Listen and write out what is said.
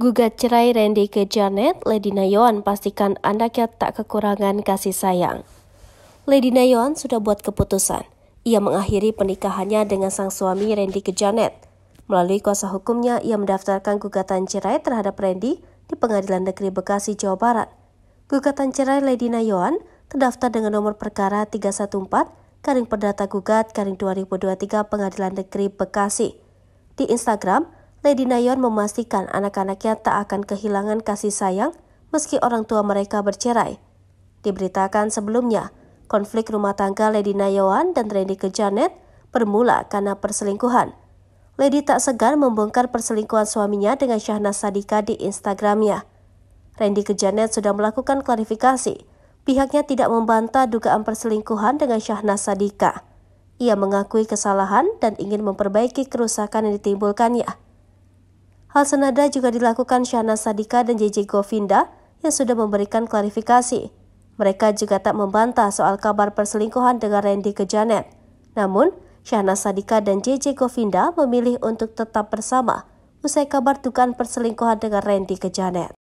Gugat cerai Randy ke Janet, Lady Nayon pastikan anaknya tak kekurangan kasih sayang. Lady Nayon sudah buat keputusan. Ia mengakhiri pernikahannya dengan sang suami Randy ke Janet. Melalui kuasa hukumnya, ia mendaftarkan gugatan cerai terhadap Randy di Pengadilan Negeri Bekasi, Jawa Barat. Gugatan cerai Lady Nayon terdaftar dengan nomor perkara 314-Perdata Gugat-2023 Pengadilan Negeri Bekasi. Di Instagram, Lady Nayon memastikan anak-anaknya tak akan kehilangan kasih sayang meski orang tua mereka bercerai. Diberitakan sebelumnya, konflik rumah tangga Lady Nayon dan Randy ke Janet bermula karena perselingkuhan. Lady tak segan membongkar perselingkuhan suaminya dengan Shahnaz Sadiqah di Instagramnya. Randy ke Janet sudah melakukan klarifikasi. Pihaknya tidak membantah dugaan perselingkuhan dengan Shahnaz Sadiqah. Ia mengakui kesalahan dan ingin memperbaiki kerusakan yang ditimbulkannya. Hal senada juga dilakukan Shahnaz Sadiqah dan JJ Govinda yang sudah memberikan klarifikasi. Mereka juga tak membantah soal kabar perselingkuhan dengan Randy ke Janet. Namun, Shahnaz Sadiqah dan JJ Govinda memilih untuk tetap bersama usai kabar dugaan perselingkuhan dengan Randy ke Janet.